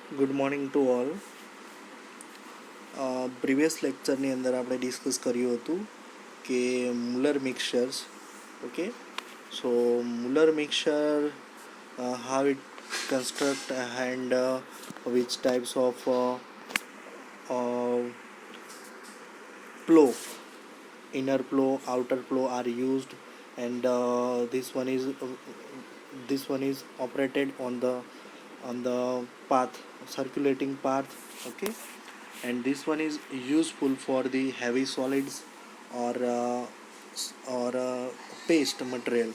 Good morning to all. Previous લેક્ચરની અંદર આપણે ડિસ્કસ કર્યું હતું કે muller mixtures. Okay, so muller mixture, how it construct and which types of uh, flow, inner flow, outer flow are used, and this one is operated on the path, circulating path. Okay, and this one is useful for the heavy solids or paste material.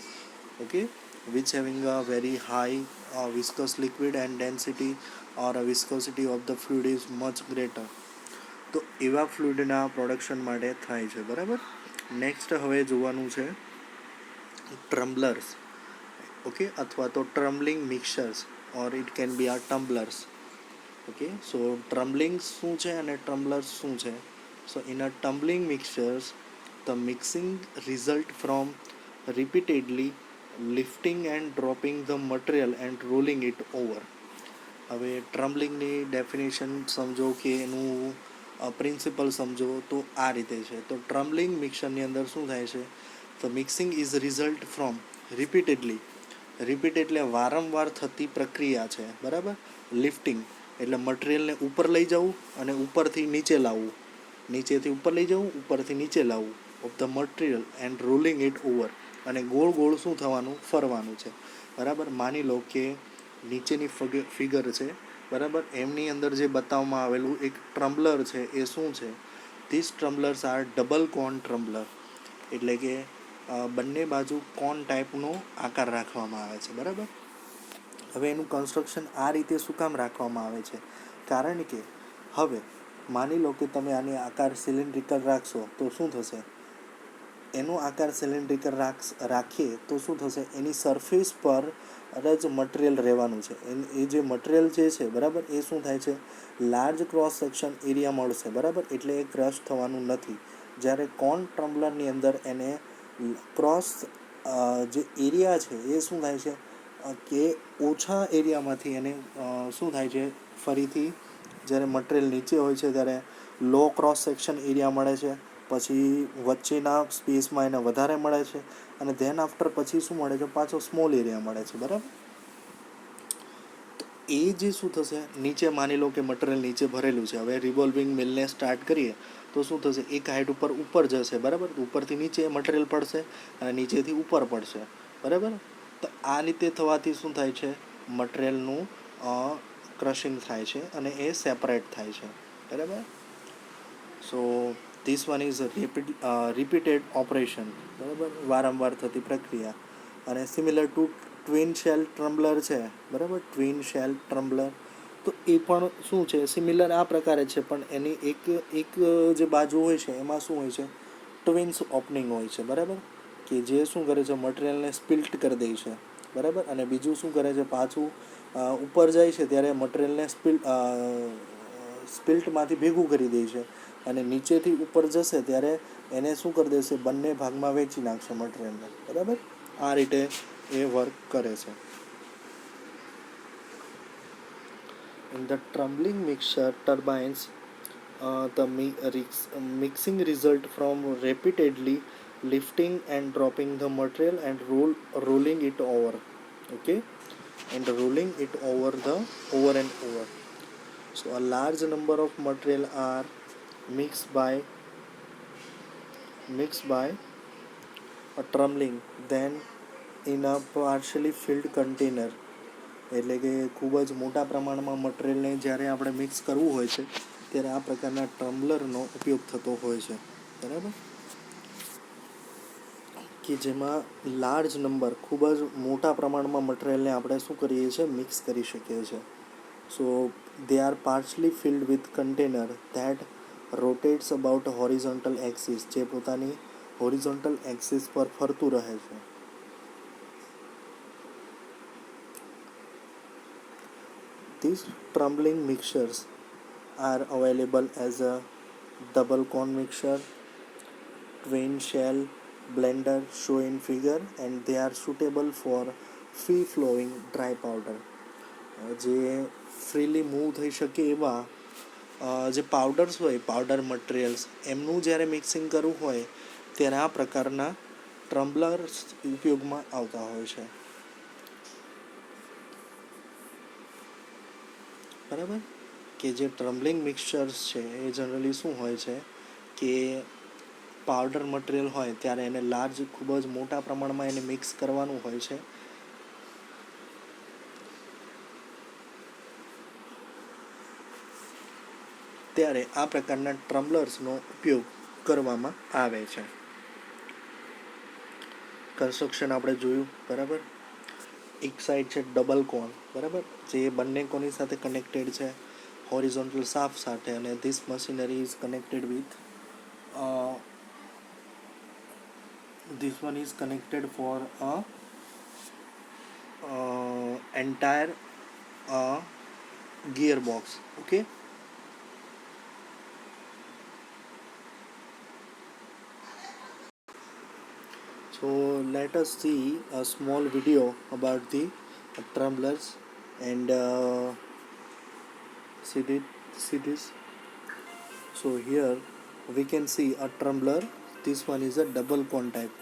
Okay, which having a very high viscous liquid and density or a viscosity of the fluid is much greater. તો એવા ફ્લુઇડના production માટે થાય છે. બરાબર. Next હવે જોવાનું છે ટ્રમ્બલર્સ. Okay, અથવા તો ટ્રમ્બલિંગ મિક્સચર્સ ઓર ઇટ કેન બી આ ટમ્બલર્સ. ઓકે, સો ટ્રમ્બલિંગ શું છે અને ટ્રમ્બલર્સ શું છે? So in a tumbling mixtures the mixing result from repeatedly lifting and dropping the material and rolling it over. હવે ટ્રમ્બલિંગની ડેફિનેશન સમજો કે એનું પ્રિન્સિપલ સમજો તો આ રીતે છે. તો ટ્રમ્બલિંગ મિક્સરની અંદર શું થાય છે? The mixing is result from repeatedly. Repeat એટલે વારંવાર થતી પ્રક્રિયા છે. બરાબર. લિફ્ટિંગ એટલે મટીરિયલને ઉપર લઈ જવું અને ઉપરથી નીચે લાવવું, નીચેથી ઉપર લઈ જવું, ઉપરથી નીચે લાવવું of the material and rolling it over. અને ગોળ ગોળ શું થવાનું? ફરવાનું છે. બરાબર. માની લો કે નીચેની ફિગર છે. બરાબર. એમની અંદર જે બતાવવામાં આવેલું એક ટ્રમ્બલર છે એ શું છે? ધીસ ટ્રમ્બલર્સ આર ડબલ કોન ટ્રમ્બલર. એટલે કે બંને બાજુ કોન ટાઈપનો આકાર રાખવામાં આવે છે. બરાબર. હવે એનું કન્સ્ટ્રક્શન આ રીતે શું કામ રાખવામાં આવે છે? કારણ કે હવે માની લો કે તમે આની આકાર સિલિન્ડ્રિકલ રાખશો તો શું થશે? એનો આકાર સિલિન્ડ્રિકલ રાખીએ તો શું થશે? એની સરફેસ પર જ મટીરિયલ રહેવાનું છે. એ જે મટીરિયલ જે છે, બરાબર, એ શું થાય છે? લાર્જ ક્રોસ સેક્શન એરિયા મળશે. બરાબર. એટલે એ ક્રશ થવાનું નથી. જ્યારે કોન ટ્રમ્બલરની અંદર એને ક્રોસ જે એરિયા છે એ શું થાય છે કે ઓછા એરિયામાંથી એને શું થાય છે? ફરીથી જ્યારે મટીરિયલ નીચે હોય છે ત્યારે લો ક્રોસ સેક્શન એરિયા મળે છે, પછી વચ્ચેના સ્પેસમાં એને વધારે મળે છે, અને ધેન આફ્ટર પછી શું મળે છે? પાછો સ્મોલ એરિયા મળે છે. બરાબર. એ જે શું થશે? નીચે માની લો કે મટીરિયલ નીચે ભરેલું છે. હવે રિવોલ્વિંગ મિલને સ્ટાર્ટ કરીએ તો શું થશે? એક હાઇટ ઉપર જશે. બરાબર. ઉપરથી નીચે મટીરિયલ પડશે અને નીચેથી ઉપર પડશે. બરાબર. તો આ રીતે થવાથી શું થાય છે? મટીરિયલનું ક્રશિંગ થાય છે અને એ સેપરેટ થાય છે. બરાબર. So this one is repeated operation. બરાબર. વારંવાર થતી પ્રક્રિયા. અને સિમિલર ટુ ટ્વિન શેલ ટ્રમ્બલર છે. બરાબર. ટ્વિન શેલ ટ્રમ્બલર તો એ પણ શું છે? સિમિલર આ પ્રકારે છે, પણ એની એક જે બાજુ હોય છે એમાં શું હોય છે? ટ્વિન્સ ઓપનિંગ હોય છે. બરાબર. કે જે શું કરે છે? મટીરિયલને સ્પિલ્ટ કરી દે છે. બરાબર. અને બીજું શું કરે છે? પાછું ઉપર જાય છે ત્યારે મટીરિયલને સ્પિલ્ટમાંથી ભેગું કરી દે છે, અને નીચેથી ઉપર જશે ત્યારે એને શું કરી દેશે? બંને ભાગમાં વેચી નાખશે મટીરિયલને. બરાબર. આ રીતે એ વર્ક કરે છે. In the tumbling mixture turbines, the mixing result from repeatedly lifting and dropping the material and rolling it over. Okay, and rolling it over and over. So a large number of material are mixed by a tumbling, then in a partially filled container. એટલે કે ખૂબ જ મોટા પ્રમાણમાં મટીરિયલને જ્યારે આપણે mix કરવું હોય છે ત્યારે આ પ્રકારના ટ્રમ્બલરનો ઉપયોગ થતો હોય છે. બરાબર. કે જેમાં લાર્જ નંબર, ખૂબ જ મોટા પ્રમાણમાં મટીરિયલને આપણે શું કરીએ છીએ? મિક્સ કરી શકીએ છીએ. So they are partially filled with container that rotates about horizontal axis, જે પોતાની હોરિઝોન્ટલ એક્સિસ પર ફરતું રહે છે. These tumbling mixtures are available as a double cone mixture, twin shell blender shown in figure, and they are suitable for free flowing dry powder. જે freely move થઈ શકે એવા જે પાવડર્સ હોય, પાવડર મટીરિયલ્સ, એમનું જ્યારે મિક્સિંગ કરવું હોય ત્યારે આ પ્રકારના ટ્રમ્બલર્સ ઉપયોગમાં આવતા હોય છે. બરાબર, કે જે ટ્રમ્બલિંગ મિક્સચર્સ છે એ જનરલી શું હોય છે કે પાવડર મટીરિયલ હોય ત્યારે એને લાર્જ, ખૂબ જ મોટા પ્રમાણમાં એને મિક્સ કરવાનું હોય છે. ત્યારે આ પ્રકારના ટ્રમ્બલર્સનો ઉપયોગ કરવામાં આવે છે. કન્સ્ટ્રક્શન આપણે જોયું, બરાબર. એક સાઈડ છે ડબલ કોન, બરાબર, જે બંને કોની સાથે કનેક્ટેડ છે, હોરિઝોન્ટલ શાફ્ટ સાથે, અને this machinery is connected with this one is connected for a entire gearbox. Okay, so let us see a small video about the tremblers and see this. So here we can see a trembler. This one is a double con type.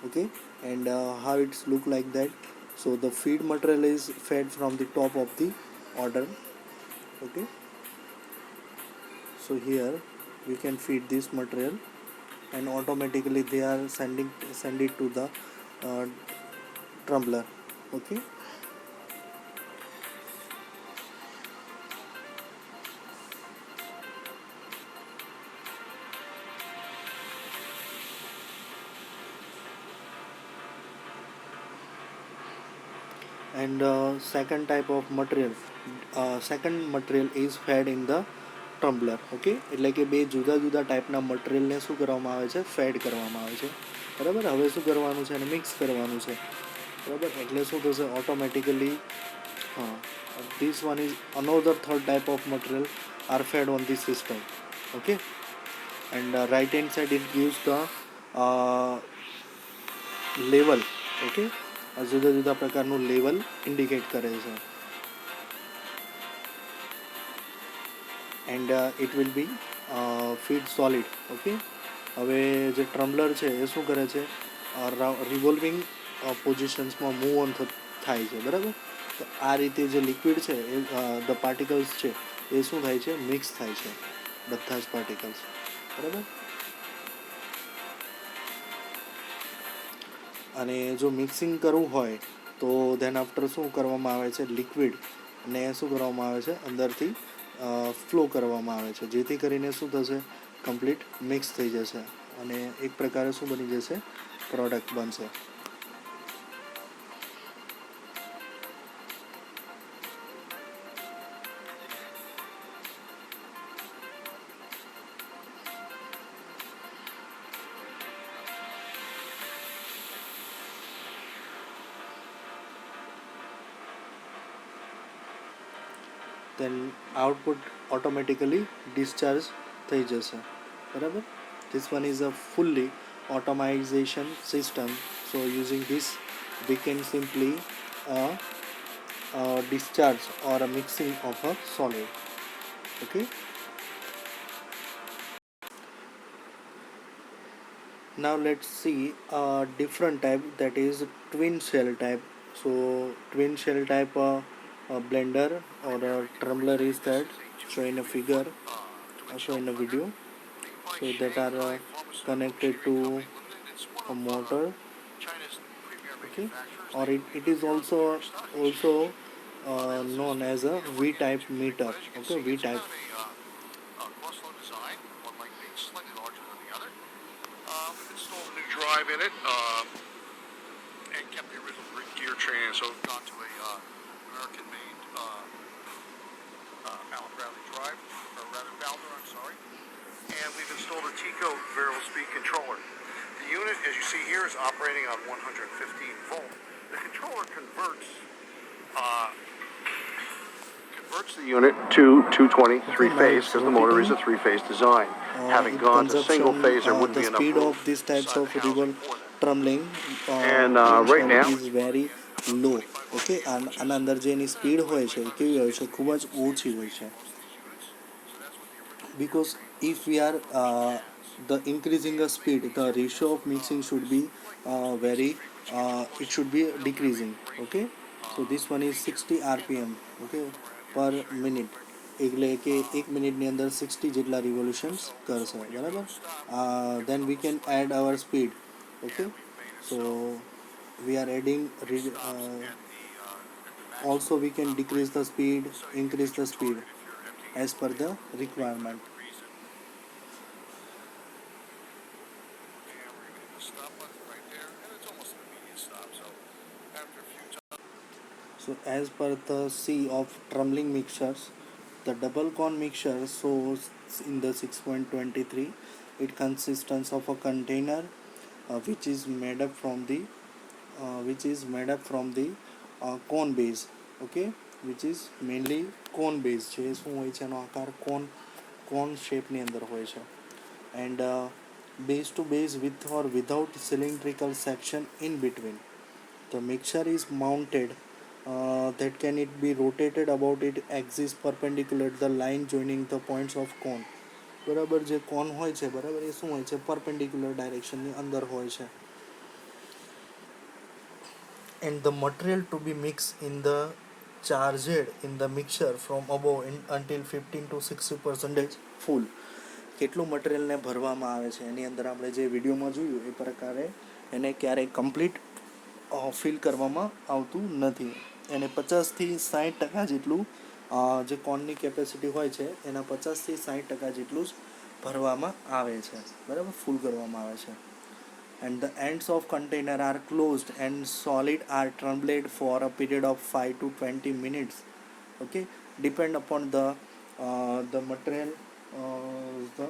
Okay, and how it's look like that. So the feed material is fed from the top of the order. Okay, so here we can feed this material and automatically they are send it to the uh, tumbler. Okay, and second material is fed in the tumbler. Okay, એટલે કે બે જુદા જુદા ટાઈપના મટીરિયલને શું કરવામાં આવે છે, ફેડ કરવામાં આવે છે. બરાબર, હવે શું કરવાનું છે, એને મિક્સ કરવાનું છે. બરાબર, એટલે શું થશે, ઓટોમેટિકલી હા, this one is another third type of material are fed on this system. Okay, and right hand side it gives the level. Okay, જુદા જુદા પ્રકારનું લેવલ ઇન્ડિકેટ કરે છે. And it will be feed solid. Okay, હવે જે ટ્રમ્બલર છે એ શું કરે છે, રિવોલ્વિંગ પોઝિશન્સમાં મૂવ ઓન થાય છે. બરાબર, તો આ રીતે જે લિક્વિડ છે એ ધ પાર્ટિકલ્સ છે એ શું થાય છે, મિક્સ થાય છે, બધા જ પાર્ટિકલ્સ. બરાબર, અને જો મિક્સિંગ કરવું હોય તો ધેન આફ્ટર શું કરવામાં આવે છે, લિક્વિડ ને શું કરવામાં આવે છે, અંદરથી ફ્લો કરવામાં આવે છે, જેથી કરીને શું થશે, કમ્પ્લીટ મિક્સ થઈ જશે અને એક પ્રકારે શું બની જશે, પ્રોડક્ટ બનશે. then output automatically discharge થઈ જશે. બરાબર, this one is a fully automation system, so using this we can simply discharge or a mixing of a solid. Okay, now let's see a different type, that is twin shell type. So twin shell type blender or a tumbler is that shown in a figure, shown in a video. So that are connected to a motor. Okay, or it is also known as a V type meter. Okay, V type. Installed a new drive in it and kept the original gear train, so it's gone to a American-made Allen Bradley drive, or rather Bowder, I'm sorry. And we've installed a Tico variable speed controller. The unit, as you see here, is operating on 115 volt. The controller converts the unit to 220 three-phase because the motor is a three-phase design. Having gone to single phase, there wouldn't be enough speed room of these types inside of the housing ribbon for them. trembling And right now, is very low. Okay, આના અંદર જે એની speed હોય છે એ કેવી હોય છે, ખૂબ જ ઓછી હોય છે. Because if we are the increasing the speed, the ratio of mixing should be very it should be decreasing. Okay, so this one is 60 rpm, okay, per minute. એટલે કે 1 મિનિટની અંદર 60 જેટલા રિવોલ્યુશન્સ કરશે, બરાબર. Then we can add our speed. Okay, so we are adding also we can decrease the speed, increase the speed as per the requirement. Stop button right there, and it's almost an immediate stop. So after a few times. So as per the C of trembling mixtures, the double cone mixture shows in the 6.23. It consists of a container which is made up from the cone base. Okay, which is mainly cone base છે. શું હોય છે એનો આકાર? કોન શેપની અંદર હોય છે. And base to base with or without cylindrical section in between. The mixture is mounted that can it be rotated about it axis perpendicular to the line joining the points of cone. બરાબર, જે કોન હોય છે, બરાબર, એ શું હોય છે, perpendicular ડાયરેક્શનની અંદર હોય છે. And the material to be mixed in the charged in the mixture from above until 15 to 60% full. કેટલું મટીરિયલને ભરવામાં આવે છે એની અંદર આપણે જે વિડીયોમાં જોયું એ પ્રકારે એને ક્યારેય કમ્પ્લીટ ફિલ કરવામાં આવતું નથી. એને 50થી 60% જેટલું જે કોનની કેપેસિટી હોય છે એના 50થી 60% જેટલું જ ભરવામાં આવે છે, બરાબર, ફૂલ કરવામાં આવે છે. And the ends of container are closed and solid are trembled for a period of 5 to 20 minutes. Okay, depend upon the material, the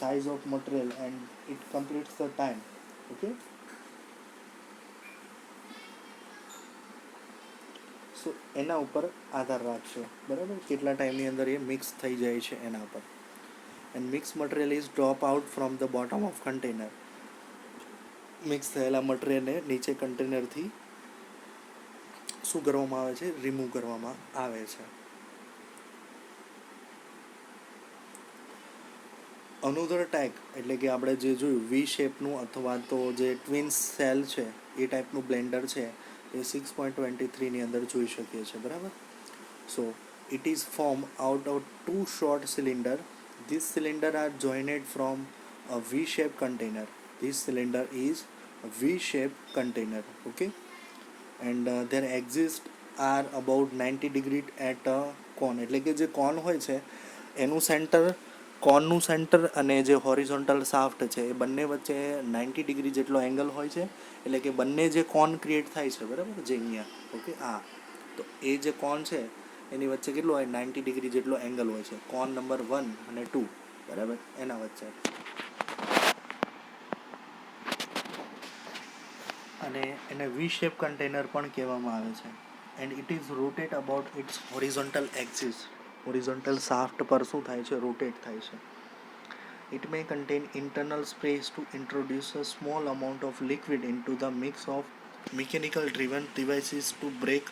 size of material, and it completes the time. Okay, સો એના ઉપર આધાર રાખશે, બરાબર, કેટલા ટાઈમની અંદર એ mix થઈ જાય છે એના પર. And mix material is drop out from the bottom of container. Mix થયેલા મટીરિયલને નીચે કન્ટેનરથી શું કરવામાં આવે છે, રિમૂવ કરવામાં આવે છે. અનોધર ટાઈપ એટલે કે આપણે જે જોયું વી શેપનું અથવા તો જે ટ્વિન્સ સેલ છે એ ટાઈપનું બ્લેન્ડર છે એ 6.23ની અંદર જોઈ શકીએ છીએ, બરાબર. So it is form out of 2 short cylinder. This cylinder are joined from a V-shaped container. This cylinder is a V-shaped container. Okay, and their exist are about 90 degree at a cone. એટલે કે જે કોન હોય છે એનું centre, કોનનું centre અને જે horizontal shaft છે એ બંને વચ્ચે 90 ડિગ્રી જેટલો એંગલ હોય છે. એટલે કે બંને જે કોન ક્રિએટ થાય છે, બરાબર, જે અહીંયા, ઓકે, તો એ જે કોન છે એની વચ્ચે કેટલો હોય, 90 ડિગ્રી જેટલો એંગલ હોય છે, કોન નંબર 1 અને 2, બરાબર, એના વચ્ચે. અને એને વી શેપ કન્ટેનર પણ કહેવામાં આવે છે. And it is rotate about its horizontal axis. Horizontal shaft પર શું થાય છે, રોટેટ થાય છે. It may contain internal space to introduce a small amount of liquid into the mix of mechanical driven devices to break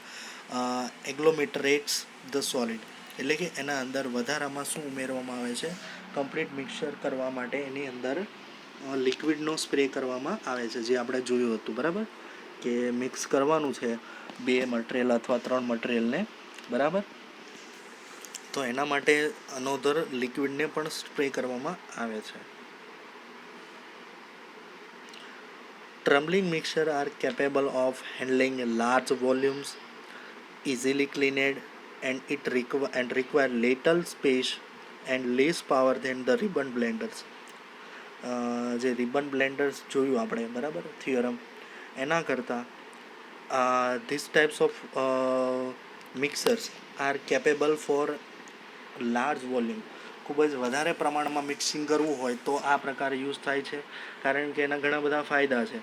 agglomerates the solid. એટલે કે એના અંદર વધારામાં શું ઉમેરવામાં આવે છે, કમ્પ્લીટ મિક્સર કરવા માટે એની અંદર લિક્વિડનો સ્પ્રે કરવામાં આવે છે, જે આપણે જોયું હતું, બરાબર, કે મિક્સ કરવાનું છે 2 મટીરિયલ અથવા 3 મટીરિયલને, બરાબર, તો એના માટે અનોધર લિક્વિડને પણ સ્પ્રે કરવામાં આવે છે. Trembling mixture are capable of handling large volumes, easily cleaned, and require little space and less power than the ribbon blenders. જે રિબન બ્લેન્ડર્સ જોયું આપણે, બરાબર, થિયરમ, એના કરતાં these types of mixers are capable for large volume. ખૂબ જ વધારે પ્રમાણમાં મિક્સિંગ કરવું હોય તો આ પ્રકારે યુઝ થાય છે, કારણ કે એના ઘણા બધા ફાયદા છે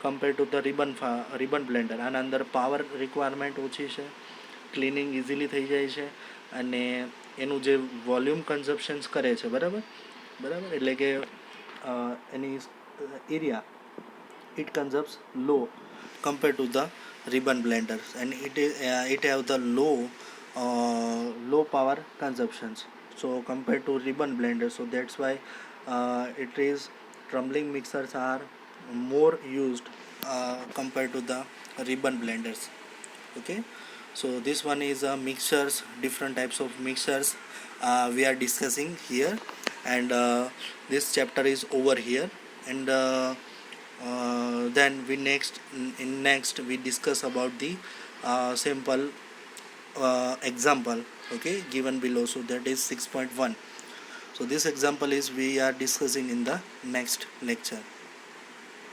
compare to the ribbon Blender. આના અંદર પાવર રિક્વાયરમેન્ટ ઓછી છે, ક્લિનિંગ ઇઝીલી થઈ જાય છે, અને એનું જે વોલ્યુમ કન્ઝપ્શન્સ કરે છે, બરાબર, એટલે કે એની area it consumes low compare to the ribbon blenders, and it have the low power consumptions, so compared to ribbon blenders. So that's why it is tumbling mixers are more used compared to the ribbon blenders. Okay, so this one is mixers, different types of mixers we are discussing here, and this chapter is over here. And then we next we discuss about the simple example, okay, given below. So that is 6.1. So this example is we are discussing in the next lecture.